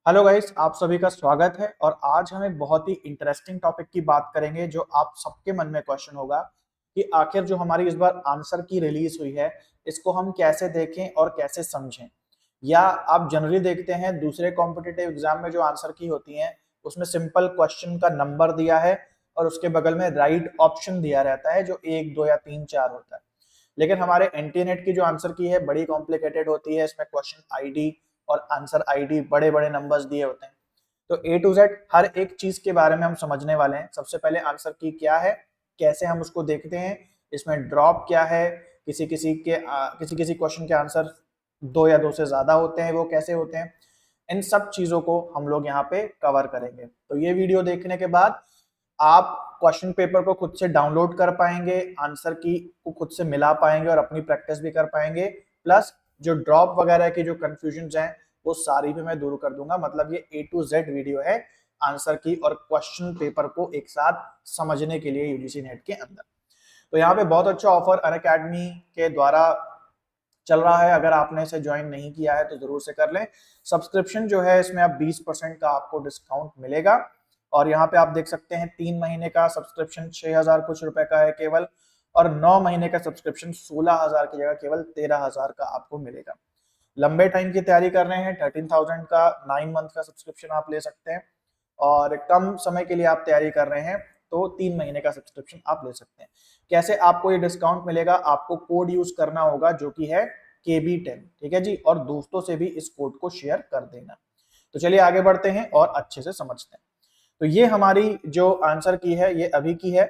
Hello guys, आप सभी का स्वागत है। और आज हम एक बहुत ही इंटरेस्टिंग टॉपिक की बात करेंगे जो आप सबके मन में क्वेश्चन होगा कि आखिर जो हमारी इस बार आंसर की रिलीज हुई है इसको हम कैसे देखें और कैसे समझें। या आप जनरली देखते हैं दूसरे कॉम्पिटिटिव एग्जाम में जो आंसर की होती हैं उसमें सिंपल क्वेश्चन का नंबर दिया है और उसके बगल में राइट ऑप्शन दिया रहता है जो 1 2 या 3 4 होता है। लेकिन हमारे एनटीए नेट की जो आंसर की है बड़ी कॉम्प्लिकेटेड होती है। इसमें क्वेश्चन आईडी और आंसर आईडी बड़े बड़े नंबर्स दिए होते हैं। तो ए टू जेड हर एक चीज के बारे में हम समझने वाले हैं। सबसे पहले आंसर की क्या है, कैसे हम उसको देखते हैं, इसमें ड्रॉप क्या है, किसी किसी क्वेश्चन के आंसर 2 या 2 से ज्यादा होते हैं, वो कैसे होते हैं, इन सब चीजों को हम लोग यहाँ पे कवर करेंगे। तो ये वीडियो देखने के बाद आप क्वेश्चन पेपर को खुद से डाउनलोड कर पाएंगे, आंसर की को खुद से मिला पाएंगे और अपनी प्रैक्टिस भी कर पाएंगे। प्लस जो ड्रॉप वगैरह की जो कंफ्यूजन हैं वो सारी भी मैं दूर कर दूंगा। मतलब ये ए टू जेड वीडियो है आंसर की और क्वेश्चन पेपर को एक साथ समझने के लिए यूजीसी नेट के अंदर। तो यहाँ पे बहुत अच्छा ऑफर अनअकैडमी के द्वारा चल रहा है। अगर आपने इसे ज्वाइन नहीं किया है तो जरूर से कर लें। सब्सक्रिप्शन जो है इसमें आप 20% का आपको डिस्काउंट मिलेगा। और यहाँ पे आप देख सकते हैं 3 महीने का सब्सक्रिप्शन 6,000 कुछ रुपए का है केवल, और 9 महीने का सब्सक्रिप्शन 16,000 की जगह केवल 13,000 का आपको मिलेगा। लंबे टाइम की तैयारी कर रहे हैं 13,000 का 9 मंथ का सब्सक्रिप्शन आप ले सकते हैं। और कम समय के लिए आप तैयारी कर रहे हैं तो 3 महीने का सब्सक्रिप्शन आप ले सकते हैं। कैसे आपको ये डिस्काउंट मिलेगा, आपको कोड यूज करना होगा जो कि है KB10, ठीक है जी। और दोस्तों से भी इस कोड को शेयर कर देना। तो चलिए आगे बढ़ते हैं और अच्छे से समझते हैं। तो ये हमारी जो आंसर की है ये अभी की है,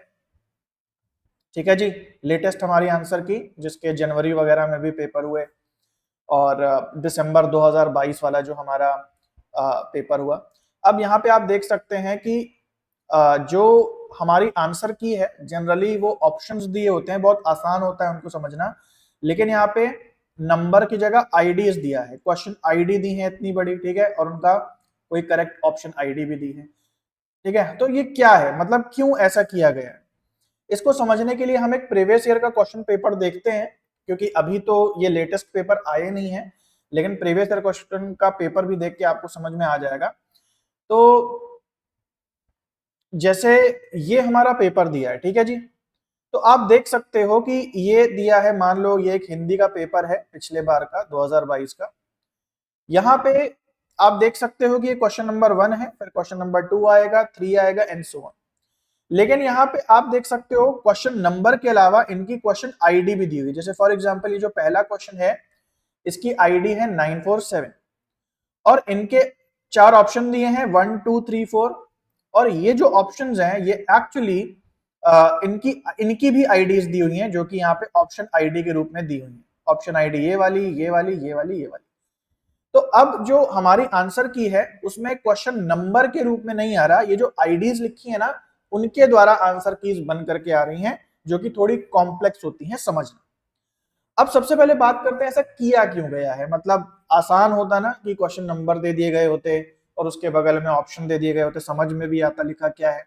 ठीक है जी। लेटेस्ट हमारी आंसर की जिसके जनवरी वगैरह में भी पेपर हुए और दिसंबर 2022 वाला जो हमारा पेपर हुआ। अब यहाँ पे आप देख सकते हैं कि जो हमारी आंसर की है जनरली वो ऑप्शंस दिए होते हैं, बहुत आसान होता है उनको समझना। लेकिन यहाँ पे नंबर की जगह आईडीज दिया है, क्वेश्चन आईडी दी है इतनी बड़ी, ठीक है, और उनका कोई करेक्ट ऑप्शन आईडी भी दी है, ठीक है। तो ये क्या है, मतलब क्यों ऐसा किया गया है, इसको समझने के लिए हम एक प्रीवियस ईयर का क्वेश्चन पेपर देखते हैं। क्योंकि अभी तो ये लेटेस्ट पेपर आए नहीं है, लेकिन प्रीवियस ईयर क्वेश्चन का पेपर भी देख के आपको समझ में आ जाएगा। तो जैसे ये हमारा पेपर दिया है, ठीक है जी। तो आप देख सकते हो कि ये दिया है, मान लो ये एक हिंदी का पेपर है पिछले बार का 2022 का। यहाँ पे आप देख सकते हो कि ये क्वेश्चन नंबर 1 है, फिर क्वेश्चन नंबर 2 आएगा, 3 आएगा एंड सो ऑन। लेकिन यहाँ पे आप देख सकते हो क्वेश्चन नंबर के अलावा इनकी क्वेश्चन आईडी भी दी हुई। जैसे फॉर एग्जांपल ये जो पहला क्वेश्चन है इसकी आईडी है 947 और इनके 4 ऑप्शन दिए हैं 1 2 3 4। और ये जो ऑप्शंस हैं ये एक्चुअली इनकी इनकी भी आईडीज दी हुई हैं जो कि यहाँ पे ऑप्शन आईडी के रूप में दी हुई है। ऑप्शन आईडी ये वाली, ये वाली, ये वाली, ये वाली। तो अब जो हमारी आंसर की है उसमें क्वेश्चन नंबर के रूप में नहीं आ रहा, ये जो आईडीज लिखी है ना उनके द्वारा आंसर कीज बन करके आ रही हैं जो कि थोड़ी कॉम्प्लेक्स होती हैं समझना। अब सबसे पहले बात करते हैं ऐसा किया क्यों गया है। मतलब आसान होता ना कि क्वेश्चन नंबर दे दिए गए होते और उसके बगल में ऑप्शन दे दिए गए होते, समझ में भी आता लिखा क्या है।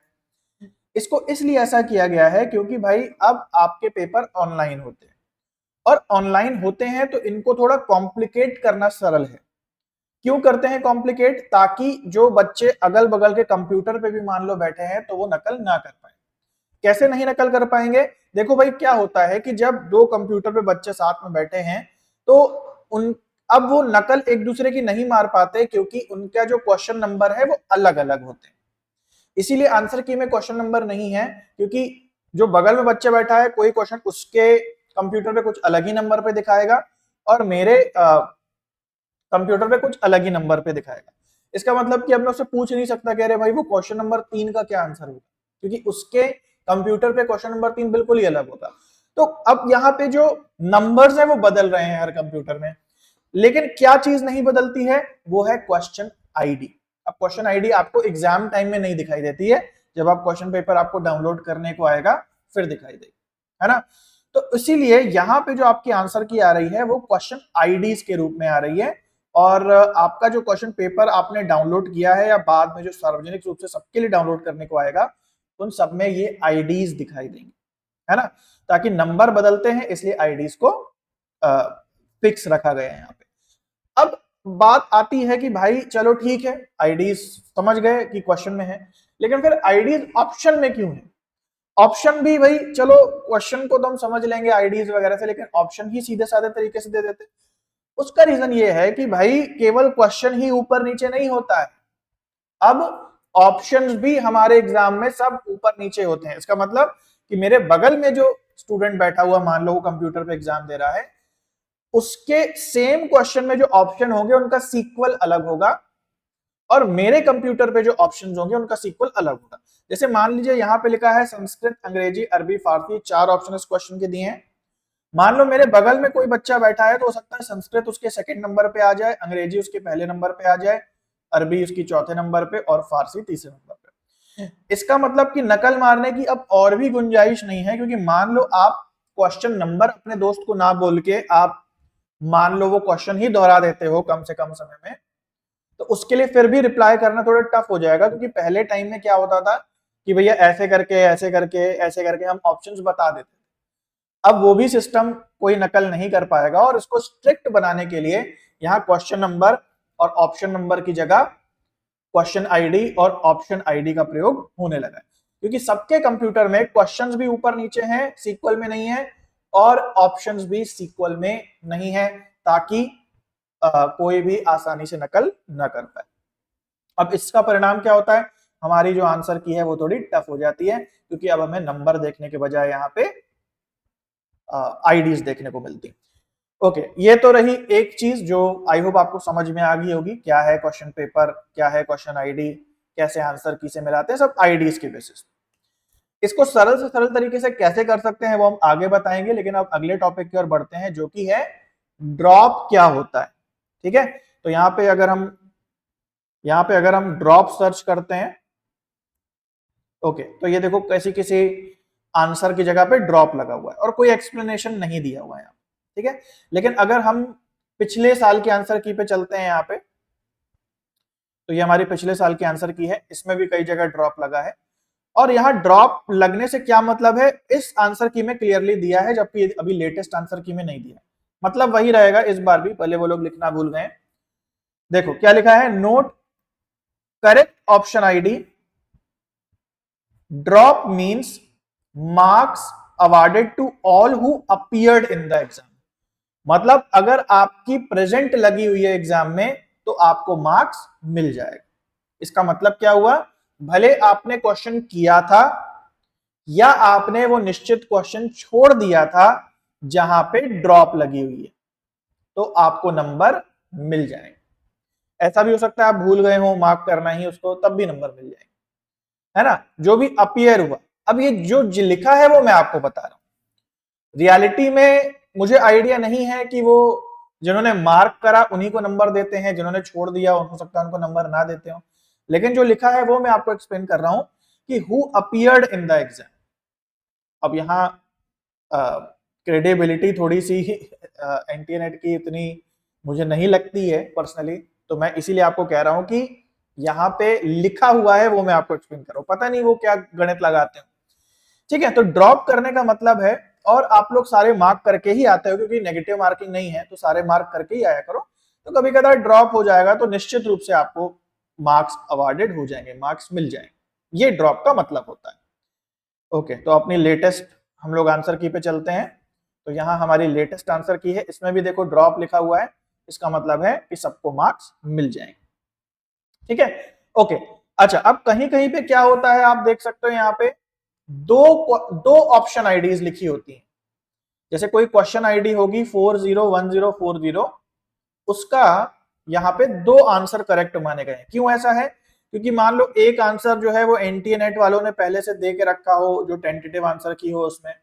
इसको इसलिए ऐसा किया गया है क्योंकि भाई अब आपके पेपर ऑनलाइन होते हैं और ऑनलाइन होते हैं तो इनको थोड़ा कॉम्प्लिकेट करना सरल है। क्यों करते हैं कॉम्प्लिकेट, ताकि जो बच्चे अगल बगल के कंप्यूटर पे भी मान लो बैठे हैं तो वो नकल ना कर पाए। कैसे नहीं नकल कर पाएंगे, देखो भाई क्या होता है कि जब दो कंप्यूटर पे बच्चे साथ में बैठे हैं तो उन अब वो नकल एक दूसरे की नहीं मार पाते क्योंकि उनका जो क्वेश्चन नंबर है वो अलग अलग होते हैं। इसीलिए आंसर की में क्वेश्चन नंबर नहीं है, क्योंकि जो बगल में बच्चे बैठा है कोई क्वेश्चन उसके कंप्यूटर पे कुछ अलग ही नंबर पे दिखाएगा और मेरे कंप्यूटर पे कुछ अलग ही नंबर पे दिखाएगा। इसका मतलब कि अब मैं उससे पूछ नहीं सकता कह रहे भाई वो क्वेश्चन नंबर 3 का क्या आंसर होगा, क्योंकि उसके कंप्यूटर पे क्वेश्चन नंबर 3 बिल्कुल ही अलग होगा। तो अब यहाँ पे जो नंबर्स है वो बदल रहे हैं हर कंप्यूटर में, लेकिन क्या चीज नहीं बदलती है, वो है क्वेश्चन आईडी। अब क्वेश्चन आईडी आपको एग्जाम टाइम में नहीं दिखाई देती है, जब आप क्वेश्चन पेपर आपको डाउनलोड करने को आएगा फिर दिखाई देगी, है ना। तो इसीलिए यहाँ पे जो आपकी आंसर की आ रही है वो क्वेश्चन आईडीज के रूप में आ रही है। और आपका जो क्वेश्चन पेपर आपने डाउनलोड किया है या बाद में जो सार्वजनिक रूप से सबके लिए डाउनलोड करने को आएगा उन सब में ये आईडीज दिखाई देंगे, है ना। ताकि नंबर बदलते हैं इसलिए आईडीज को फिक्स रखा गया है यहाँ पे। अब बात आती है कि भाई चलो ठीक है, आईडीज समझ गए कि क्वेश्चन में है, लेकिन फिर आईडीज ऑप्शन में क्यों है? ऑप्शन भी भाई चलो क्वेश्चन को तो हम समझ लेंगे आईडीज वगैरह से, लेकिन ऑप्शन ही सीधे साधे तरीके से दे देते। उसका रीजन ये है कि भाई केवल क्वेश्चन ही ऊपर नीचे नहीं होता है, अब ऑप्शंस भी हमारे एग्जाम में सब ऊपर नीचे होते हैं। इसका मतलब कि मेरे बगल में जो स्टूडेंट बैठा हुआ, मान लो वो कंप्यूटर पे एग्जाम दे रहा है, उसके सेम क्वेश्चन में जो ऑप्शन होंगे उनका सीक्वल अलग होगा, और मेरे कंप्यूटर पे जो ऑप्शंस होंगे उनका सीक्वल अलग होगा। जैसे मान लीजिए यहाँ पे लिखा है संस्कृत, अंग्रेजी, अरबी, फारसी, 4 ऑप्शन इस क्वेश्चन के दिए हैं। मान लो मेरे बगल में कोई बच्चा बैठा है, तो हो सकता है संस्कृत उसके सेकंड नंबर पे आ जाए, अंग्रेजी उसके पहले नंबर पे आ जाए, अरबी उसकी चौथे नंबर पे, और फारसी तीसरे नंबर पे। इसका मतलब कि नकल मारने की अब और भी गुंजाइश नहीं है, क्योंकि मान लो आप क्वेश्चन नंबर अपने दोस्त को ना बोल के आप मान लो वो क्वेश्चन ही दोहरा देते हो कम से कम समय में, तो उसके लिए फिर भी रिप्लाई करना थोड़ा टफ हो जाएगा। क्योंकि पहले टाइम में क्या होता था कि भैया ऐसे करके ऐसे करके ऐसे करके हम ऑप्शंस बता देते, अब वो भी सिस्टम कोई नकल नहीं कर पाएगा, और इसको स्ट्रिक्ट बनाने के लिए यहाँ क्वेश्चन नंबर और ऑप्शन नंबर की जगह क्वेश्चन आईडी और ऑप्शन आईडी का प्रयोग होने लगा है। क्योंकि सबके कंप्यूटर में क्वेश्चंस भी ऊपर नीचे हैं, सीक्वल में नहीं है, और ऑप्शंस भी सीक्वल में नहीं है, ताकि कोई भी आसानी से नकल न कर पाए। अब इसका परिणाम क्या होता है, हमारी जो आंसर की है वो थोड़ी टफ हो जाती है, क्योंकि अब हमें नंबर देखने के बजाय यहाँ पे आईडीज देखने को मिलती। ओके, ये तो रही एक चीज जो आई होप आपको समझ में आ गई होगी, क्या है क्वेश्चन पेपर, क्या है क्वेश्चन आईडी, कैसे आंसर की से मिलाते हैं, सब आईडीज के बेसिस। इसको सरल से सरल तरीके से कैसे कर सकते हैं वो हम आगे बताएंगे, लेकिन अब अगले टॉपिक की ओर बढ़ते हैं, जो कि है ड्रॉप क्या होता है। ठीक है, तो यहाँ पे अगर हम ड्रॉप सर्च करते हैं, ओके, तो ये देखो कैसी किसी आंसर की जगह पे ड्रॉप लगा हुआ है और कोई एक्सप्लेनेशन नहीं दिया हुआ है यहाँ। ठीक है, लेकिन अगर हम पिछले साल के आंसर की पे चलते हैं यहाँ पे, तो ये हमारी पिछले साल की आंसर की है, इसमें भी कई जगह ड्रॉप लगा है। और यहाँ ड्रॉप लगने से क्या मतलब है, इस आंसर की में क्लियरली दिया है, जबकि अभी लेटेस्ट आंसर की में नहीं दिया। मतलब वही रहेगा इस बार भी, पहले वो लोग लिखना भूल गए। देखो क्या लिखा है, note correct option ID, drop means marks awarded to all who appeared in the exam. मतलब अगर आपकी प्रेजेंट लगी हुई है एग्जाम में तो आपको मार्क्स मिल जाएगा। इसका मतलब क्या हुआ, भले आपने क्वेश्चन किया था या आपने वो निश्चित क्वेश्चन छोड़ दिया था जहां पे ड्रॉप लगी हुई है, तो आपको नंबर मिल जाएंगे। ऐसा भी हो सकता है आप भूल गए हो मार्क करना ही उसको, तब भी नंबर मिल जाएंगे, है ना, जो भी अपीयर हुआ। अब ये जो लिखा है वो मैं आपको बता रहा हूं, रियलिटी में मुझे आइडिया नहीं है कि वो जिन्होंने मार्क करा उन्हीं को नंबर देते हैं, जिन्होंने छोड़ दिया हो सकता है उनको नंबर ना देते हो, लेकिन जो लिखा है वो मैं आपको एक्सप्लेन कर रहा हूं कि who appeared in the exam. अब यहाँ क्रेडिबिलिटी थोड़ी सी एंटीनेट की इतनी मुझे नहीं लगती है पर्सनली, तो मैं इसीलिए आपको कह रहा हूं कि यहाँ पे लिखा हुआ है वो मैं आपको एक्सप्लेन कर रहा हूं, पता नहीं वो क्या गणित लगाते हैं। ठीक है, तो ड्रॉप करने का मतलब है, और आप लोग सारे मार्क करके ही आते हो, क्योंकि नेगेटिव मार्किंग नहीं है तो सारे मार्क करके ही आया करो। तो कभी कभार ड्रॉप हो जाएगा तो निश्चित रूप से आपको मार्क्स अवार्डेड हो जाएंगे, मार्क्स मिल जाएंगे, ये ड्रॉप का मतलब होता है। ओके, तो अपनी लेटेस्ट हम लोग आंसर की पे चलते हैं। तो यहाँ हमारी लेटेस्ट आंसर की है, इसमें भी देखो ड्रॉप लिखा हुआ है, इसका मतलब है कि सबको मार्क्स मिल जाएंगे। ठीक है, ओके। अच्छा, अब कहीं कहीं पे क्या होता है आप देख सकते हो, यहाँ पे दो दो ऑप्शन आईडीज लिखी होती हैं। जैसे कोई क्वेश्चन आईडी होगी 401040, उसका यहाँ पे दो आंसर करेक्ट माने गए। क्यों ऐसा है, क्योंकि मान लो एक आंसर जो है वो एनटीए नेट वालों ने पहले से दे के रखा हो, जो टेंटेटिव आंसर की हो उसमें,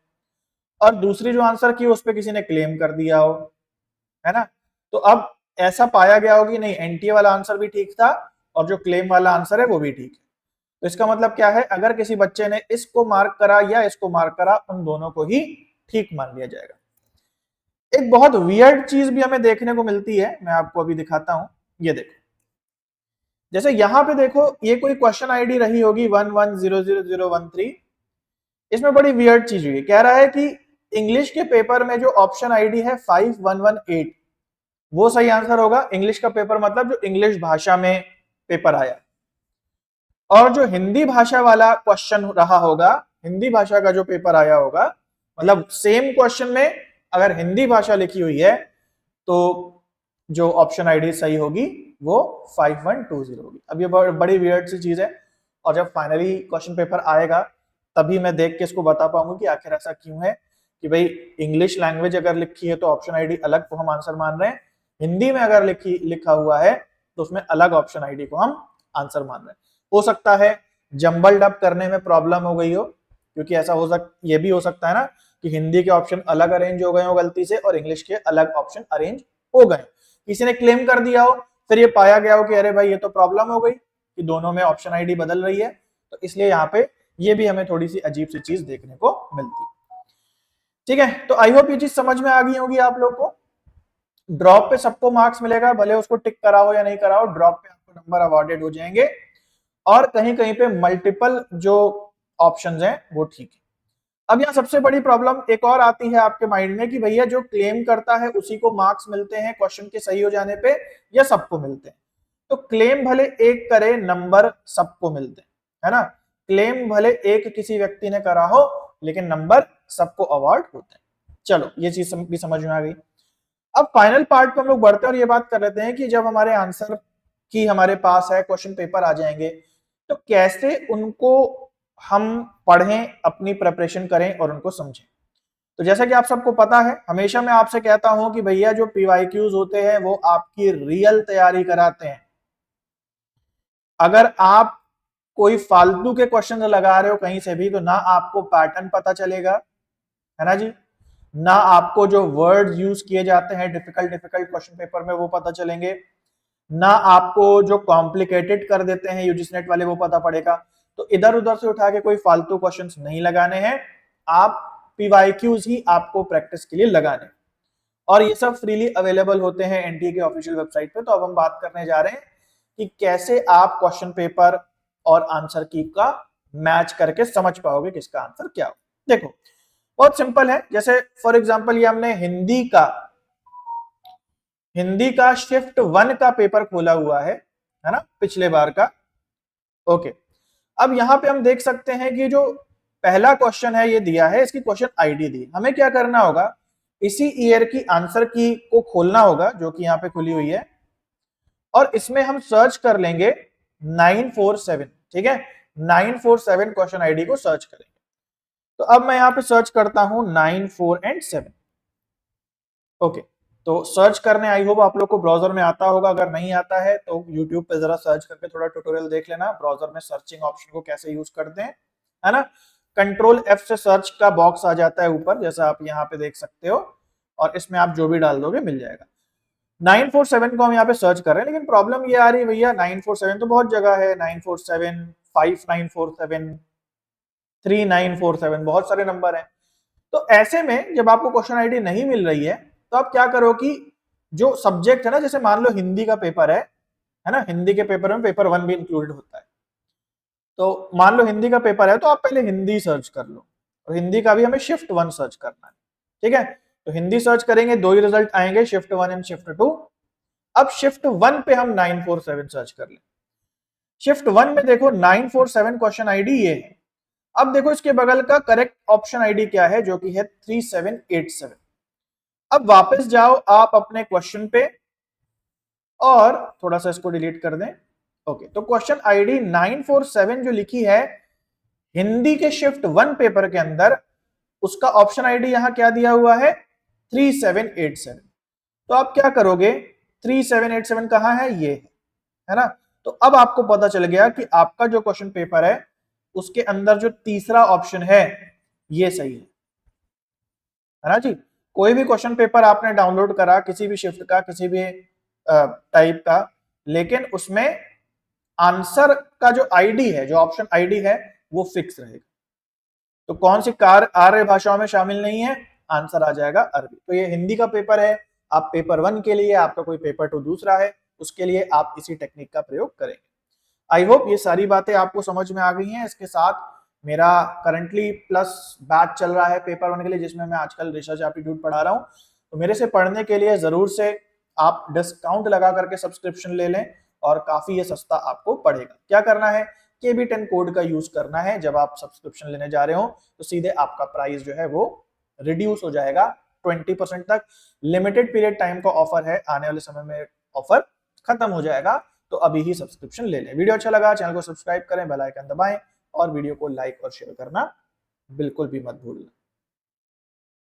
और दूसरी जो आंसर की उस पर किसी ने क्लेम कर दिया हो, है ना। तो अब ऐसा पाया गया हो कि नहीं, एनटीए वाला आंसर भी ठीक था और जो क्लेम वाला आंसर है वो भी ठीक है। तो इसका मतलब क्या है, अगर किसी बच्चे ने इसको मार्क करा या इसको मार्क करा, उन दोनों को ही ठीक मान लिया जाएगा। एक बहुत वियर्ड चीज भी हमें देखने को मिलती है, मैं आपको अभी दिखाता हूं। ये देखो, जैसे यहां पे देखो ये कोई क्वेश्चन आईडी रही होगी 11000013, इसमें बड़ी वियर्ड चीज हुई है, कह रहा है कि इंग्लिश के पेपर में जो ऑप्शन आईडी है 5118, वो सही आंसर होगा। इंग्लिश का पेपर मतलब जो इंग्लिश भाषा में पेपर आया। और जो हिंदी भाषा वाला क्वेश्चन रहा होगा, हिंदी भाषा का जो पेपर आया होगा, मतलब सेम क्वेश्चन में अगर हिंदी भाषा लिखी हुई है तो जो ऑप्शन आईडी सही होगी वो 5120 होगी। अब ये बड़ी वियर्ड सी चीज है, और जब फाइनली क्वेश्चन पेपर आएगा तभी मैं देख के इसको बता पाऊंगा कि आखिर ऐसा क्यों है कि भाई इंग्लिश लैंग्वेज अगर लिखी है तो ऑप्शन आईडी अलग को हम आंसर मान रहे हैं, हिंदी में अगर लिखा हुआ है तो उसमें अलग ऑप्शन आईडी को हम आंसर मान रहे हैं। हो सकता है जंबल्ड अप करने में प्रॉब्लम हो गई हो, क्योंकि ऐसा ये भी हो सकता है ना कि हिंदी के ऑप्शन अलग अरेंज हो गए हो गलती से और इंग्लिश के अलग ऑप्शन अरेंज हो गए, किसी ने क्लेम कर दिया हो, फिर ये पाया गया हो कि अरे भाई ये तो प्रॉब्लम हो गई कि दोनों में ऑप्शन आईडी बदल रही है, तो इसलिए यहाँ पे ये भी हमें थोड़ी सी अजीब सी चीज देखने को मिलती है। ठीक है, तो आई होप ये चीज समझ में आ गई होगी आप लोग को। ड्रॉप पे सबको मार्क्स मिलेगा, भले उसको टिक कराओ या नहीं कराओ, ड्रॉप पे आपको नंबर अवॉर्डेड हो जाएंगे। और कहीं कहीं पे मल्टीपल जो ऑप्शंस हैं वो ठीक है। अब यहाँ सबसे बड़ी प्रॉब्लम एक और आती है आपके माइंड में कि भैया जो क्लेम करता है उसी को मार्क्स मिलते हैं क्वेश्चन के सही हो जाने पे या सबको मिलते हैं? तो क्लेम भले एक करे, नंबर सबको मिलते हैं, है ना। क्लेम भले एक किसी व्यक्ति ने करा हो लेकिन नंबर सबको अवार्ड होते हैं। चलो ये चीज भी समझ में आ गई। अब फाइनल पार्ट पे हम लोग बढ़ते हैं और ये बात कर लेते हैं कि जब हमारे आंसर की हमारे पास है, क्वेश्चन पेपर आ जाएंगे, तो कैसे उनको हम पढ़ें, अपनी प्रिपरेशन करें और उनको समझें। तो जैसा कि आप सबको पता है, हमेशा मैं आपसे कहता हूं कि भैया जो पीवाईक्यूज होते हैं वो आपकी रियल तैयारी कराते हैं। अगर आप कोई फालतू के क्वेश्चन लगा रहे हो कहीं से भी, तो ना आपको पैटर्न पता चलेगा, है ना जी, ना आपको जो वर्ड यूज किए जाते हैं डिफिकल्ट डिफिकल्ट क्वेश्चन पेपर में वो पता चलेंगे, ना आपको जो कॉम्प्लिकेटेड कर देते हैं यूजीसी नेट वाले वो पता पड़ेगा। तो इधर उधर से उठा के कोई फालतू क्वेश्चंस नहीं लगाने हैं, आप पीवाईक्यूज ही आपको प्रैक्टिस के लिए लगाने, और ये सब फ्रीली अवेलेबल होते हैं एनटीए के ऑफिशियल वेबसाइट पे। तो अब हम बात करने जा रहे हैं कि कैसे आप क्वेश्चन पेपर और आंसर की का मैच करके समझ पाओगे किसका आंसर क्या हो। देखो बहुत सिंपल है, जैसे फॉर एग्जांपल ये हमने हिंदी का शिफ्ट 1 का पेपर खोला हुआ है ना, पिछले बार का। ओके, अब यहां पे हम देख सकते हैं कि जो पहला क्वेश्चन है ये दिया है, इसकी क्वेश्चन आईडी दी। हमें क्या करना होगा, इसी ईयर की आंसर की को खोलना होगा जो कि यहाँ पे खुली हुई है, और इसमें हम सर्च कर लेंगे 947। ठीक है, 947 क्वेश्चन आईडी को सर्च करेंगे। तो अब मैं यहाँ पे सर्च करता हूं 9, 4 एंड 7। ओके, तो सर्च करने आई होप आप लोग को ब्राउजर में आता होगा, अगर नहीं आता है तो यूट्यूब पे जरा सर्च करके थोड़ा ट्यूटोरियल देख लेना ब्राउजर में सर्चिंग ऑप्शन को कैसे यूज करते हैं, है ना। कंट्रोल F से सर्च का बॉक्स आ जाता है ऊपर, जैसा आप यहाँ पे देख सकते हो, और इसमें आप जो भी डाल दोगे मिल जाएगा। 947 को हम यहाँ पे सर्च कर रहे हैं, लेकिन प्रॉब्लम ये आ रही है भैया 947 तो बहुत जगह है, 947, 5947, 3947, बहुत सारे नंबर हैं। तो ऐसे में जब आपको क्वेश्चन आईडी नहीं मिल रही है तो आप क्या करो कि जो सब्जेक्ट है ना, जैसे मान लो हिंदी का पेपर है ना, हिंदी के पेपर में पेपर 1 भी इंक्लूडेड होता है। तो मान लो हिंदी का पेपर है तो आप पहले हिंदी सर्च कर लो, और हिंदी का भी हमें शिफ्ट 1 सर्च करना है। ठीक है, तो हिंदी सर्च करेंगे, दो ही रिजल्ट आएंगे, शिफ्ट 1 एंड शिफ्ट 2। अब शिफ्ट 1 पे हम 947 सर्च कर लें। शिफ्ट 1 में देखो 947 क्वेश्चन आईडी ये है। अब देखो इसके बगल का करेक्ट ऑप्शन आईडी क्या है, जो कि है 3787। अब वापस जाओ आप अपने क्वेश्चन पे और थोड़ा सा इसको डिलीट कर दें। ओके, तो क्वेश्चन आईडी 947 जो लिखी है हिंदी के शिफ्ट 1 पेपर के अंदर, उसका ऑप्शन आईडी यहां क्या दिया हुआ है, 3787। तो आप क्या करोगे, 3787 कहां है, ये है ना। तो अब आपको पता चल गया कि आपका जो क्वेश्चन पेपर है उसके अंदर जो तीसरा ऑप्शन है ये सही है ना जी। कोई भी क्वेश्चन पेपर आपने डाउनलोड करा किसी भी शिफ्ट का, किसी भी टाइप का, लेकिन उसमें आंसर का जो आईडी है, जो ऑप्शन आईडी है वो फिक्स रहेगा। तो कौन सी कार आर्य भाषाओं में शामिल नहीं है, आंसर आ जाएगा अरबी। तो ये हिंदी का पेपर है, आप पेपर 1 के लिए, आपका कोई पेपर 2 दूसरा है, उसके लिए आप इसी टेक्निक का प्रयोग करेंगे। आई होप ये सारी बातें आपको समझ में आ गई हैं। इसके साथ मेरा करंटली प्लस बैच चल रहा है पेपर 1 के लिए, जिसमें मैं आजकल रिसर्च एप्टीट्यूड पढ़ा रहा हूँ। तो मेरे से पढ़ने के लिए जरूर से आप डिस्काउंट लगा करके सब्सक्रिप्शन ले लें और काफी ये सस्ता आपको पड़ेगा। क्या करना है, KB10 कोड का यूज करना है। जब आप सब्सक्रिप्शन लेने जा रहे हो तो सीधे आपका प्राइस जो है वो रिड्यूस हो जाएगा 20% तक। लिमिटेड पीरियड टाइम का ऑफर है, आने वाले समय में ऑफर खत्म हो जाएगा, तो अभी ही सब्सक्रिप्शन ले लें। वीडियो अच्छा लगा चैनल को सब्सक्राइब करें, बेल आइकन दबाएं और वीडियो को लाइक और शेयर करना बिल्कुल भी मत भूलना।